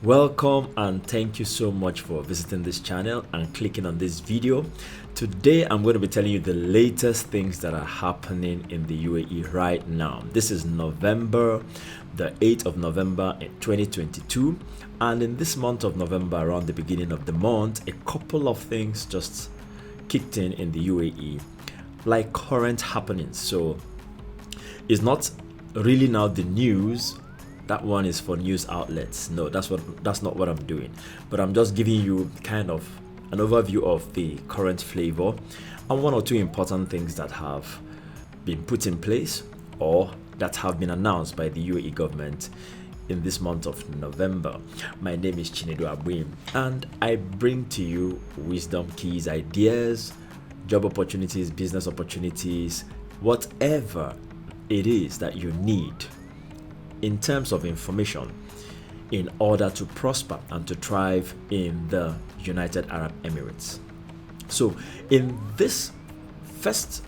Welcome and thank you so much for visiting this channel and clicking on this video. Today I'm going to be telling you the latest things that are happening in the UAE right now. This is November, the 8th of November in 2022, and in this month of November, around the beginning of the month, a couple of things just kicked in the UAE, like current happenings. So it's not really now the news. That one is for news outlets. No, that's not what I'm doing. But I'm just giving you kind of an overview of the current flavor and one or two important things that have been put in place or that have been announced by the UAE government in this month of November. My name is Chinedu Abuim, and I bring to you wisdom keys, ideas, job opportunities, business opportunities, whatever it is that you need in terms of information in order to prosper and to thrive in the United Arab Emirates. So in this first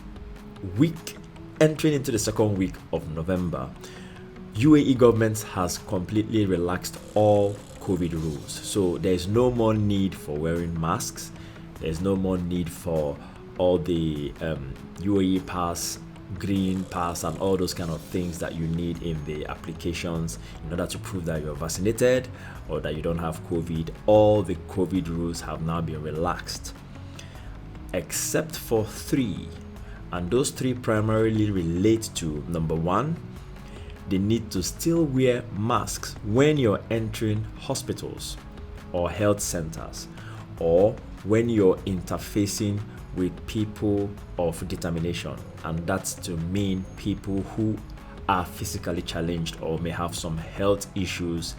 week, entering into the second week of November, UAE government has completely relaxed all COVID rules. So there's no more need for wearing masks. There's no more need for all the UAE pass, green pass, and all those kind of things that you need in the applications in order to prove that you're vaccinated or that you don't have COVID. All the COVID rules have now been relaxed except for three, and those three primarily relate to: number one, they need to still wear masks when you're entering hospitals or health centers, or when you're interfacing with people of determination, and that's to mean people who are physically challenged or may have some health issues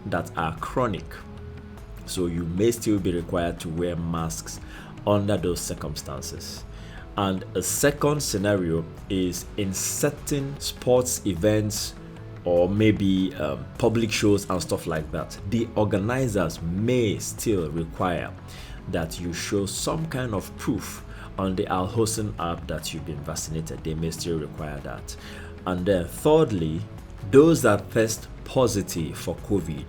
that are chronic. So you may still be required to wear masks under those circumstances. And a second scenario is in certain sports events or maybe public shows and stuff like that. The organizers may still require that you show some kind of proof on the Al Hosn app that you've been vaccinated. They may still require that. And then thirdly, those that test positive for COVID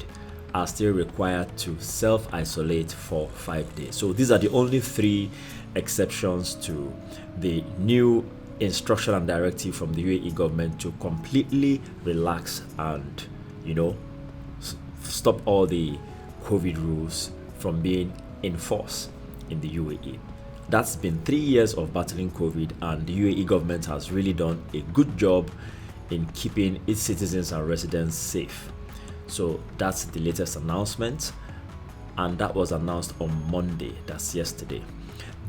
are still required to self-isolate for 5 days. So these are the only three exceptions to the new instruction and directive from the UAE government to completely relax and, stop all the COVID rules from being enforced in the UAE. That's been 3 years of battling COVID, and the UAE government has really done a good job in keeping its citizens and residents safe. So that's the latest announcement, and that was announced on Monday, that's yesterday.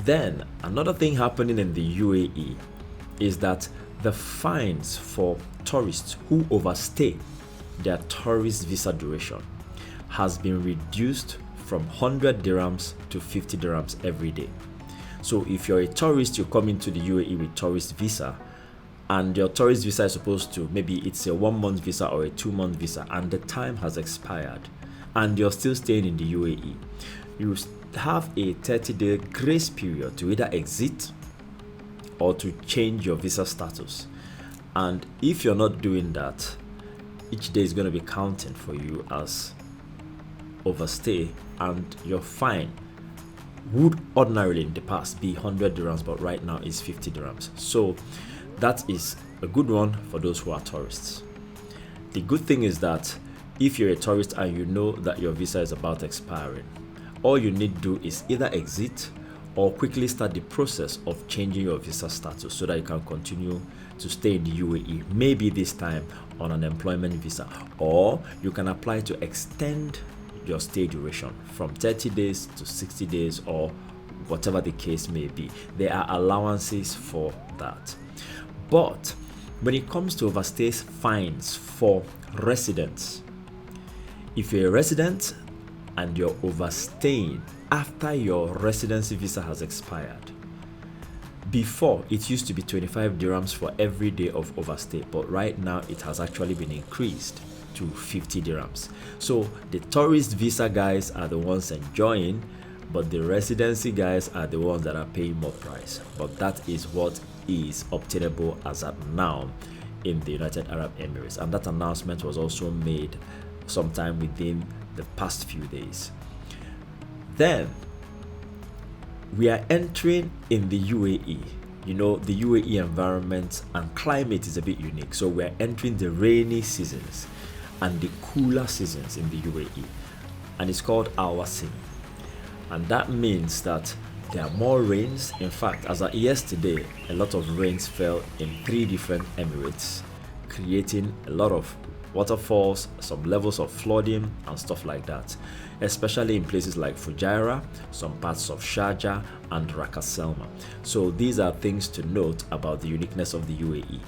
Then another thing happening in the UAE is that the fines for tourists who overstay their tourist visa duration has been reduced from 100 dirhams to 50 dirhams every day. So if you're a tourist, you come into the UAE with tourist visa, and your tourist visa is supposed to, maybe it's a 1 month visa or a 2 month visa, and the time has expired and you're still staying in the UAE, you have a 30-day grace period to either exit or to change your visa status. And if you're not doing that, each day is going to be counting for you as overstay, and your fine would ordinarily in the past be 100 dirhams, but right now is 50 dirhams. So that is a good one for those who are tourists. The good thing is that if you're a tourist and you know that your visa is about expiring, all you need to do is either exit or quickly start the process of changing your visa status so that you can continue to stay in the UAE, maybe this time on an employment visa, or you can apply to extend your stay duration from 30 days to 60 days or whatever the case may be. There are allowances for that. But when it comes to overstay fines for residents, if you're a resident and you're overstaying after your residency visa has expired, before it used to be 25 dirhams for every day of overstay, but right now it has actually been increased to 50 dirhams. So the tourist visa guys are the ones enjoying, but the residency guys are the ones that are paying more price. But that is what is obtainable as at now in the United Arab Emirates, and that announcement was also made sometime within the past few days. Then we are entering in the UAE. You know, the UAE environment and climate is a bit unique. So we are entering the rainy seasons and the cooler seasons in the UAE, and it's called Awasim. And that means that there are more rains. In fact, as of yesterday, a lot of rains fell in 3 different emirates, creating a lot of waterfalls, some levels of flooding and stuff like that, especially in places like Fujairah, some parts of Sharjah and Ras Al Khaimah. So these are things to note about the uniqueness of the UAE.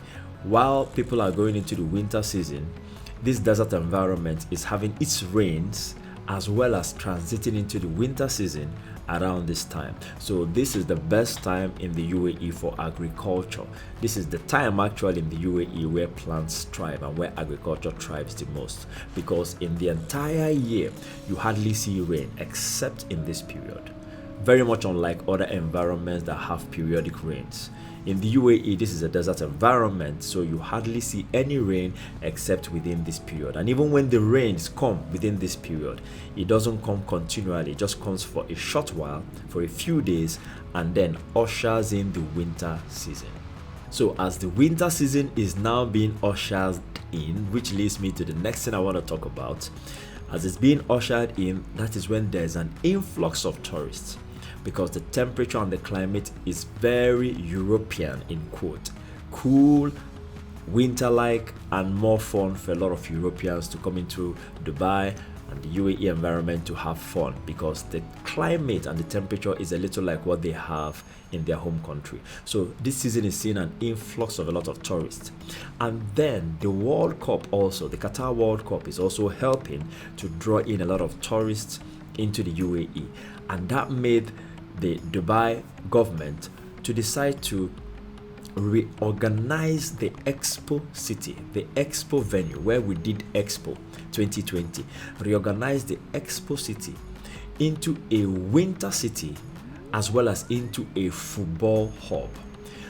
While people are going into the winter season, this desert environment is having its rains as well as transiting into the winter season around this time. So this is the best time in the UAE for agriculture. This is the time actually in the UAE where plants thrive and where agriculture thrives the most, because in the entire year you hardly see rain except in this period. Very much unlike other environments that have periodic rains. In the UAE, this is a desert environment, so you hardly see any rain except within this period. And even when the rains come within this period, it doesn't come continually. It just comes for a short while, for a few days, and then ushers in the winter season. So as the winter season is now being ushered in, which leads me to the next thing I want to talk about. As it's being ushered in, that is when there's an influx of tourists, because the temperature and the climate is very European in quote. Cool, winter-like, and more fun for a lot of Europeans to come into Dubai and the UAE environment to have fun, because the climate and the temperature is a little like what they have in their home country. So this season is seeing an influx of a lot of tourists. And then the World Cup also, the Qatar World Cup, is also helping to draw in a lot of tourists into the UAE. And that made the Dubai government to decide to reorganize the Expo City, the Expo venue where we did Expo 2020, reorganize the Expo City into a winter city as well as into a football hub.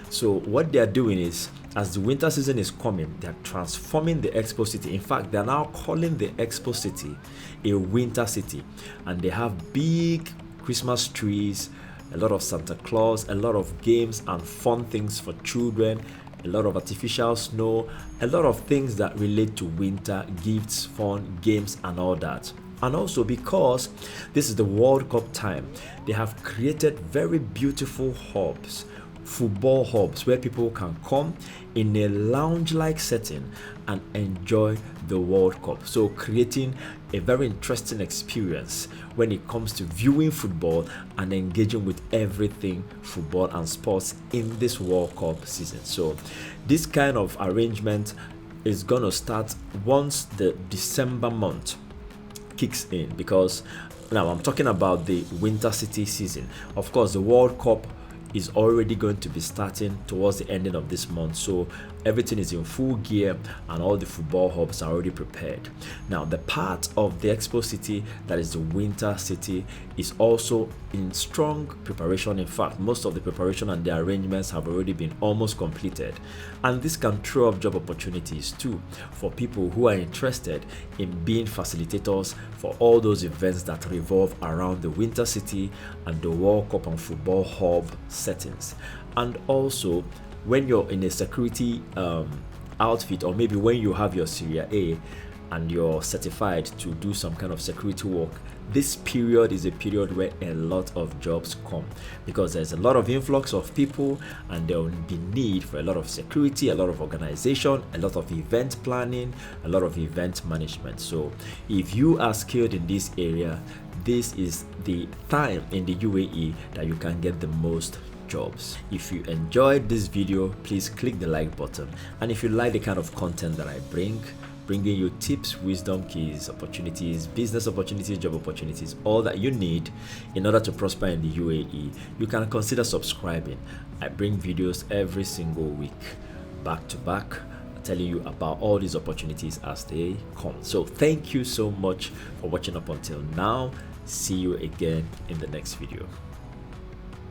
So what they are doing is, as the winter season is coming, they are transforming the Expo City. In fact, they are now calling the Expo City a winter city, and they have big Christmas trees, a lot of Santa Claus, a lot of games and fun things for children, a lot of artificial snow, a lot of things that relate to winter, gifts, fun, games, and all that. And also because this is the World Cup time, they have created very beautiful hubs, football hubs, where people can come in a lounge-like setting and enjoy the World Cup. So creating a very interesting experience when it comes to viewing football and engaging with everything football and sports in this World Cup season. So this kind of arrangement is gonna start once the December month kicks in, because now I'm talking about the winter city season. Of course, the World Cup is already going to be starting towards the ending of this month, so everything is in full gear and all the football hubs are already prepared. Now the part of the Expo City that is the winter city is also in strong preparation. In fact, most of the preparation and the arrangements have already been almost completed, and this can throw up job opportunities too for people who are interested in being facilitators for all those events that revolve around the winter city and the World Cup and football hub settings. And also, when you're in a security outfit, or maybe when you have your Syria A and you're certified to do some kind of security work, this period is a period where a lot of jobs come, because there's a lot of influx of people and there will be need for a lot of security, a lot of organization, a lot of event planning, a lot of event management. So if you are skilled in this area, this is the time in the UAE that you can get the most jobs. If you enjoyed this video, please click the like button, and if you like the kind of content that I bringing you tips, wisdom, keys, opportunities, business opportunities, job opportunities, all that you need in order to prosper in the UAE, you can consider subscribing. I bring videos every single week, back to back, telling you about all these opportunities as they come. So thank you so much for watching up until now. See you again in the next video.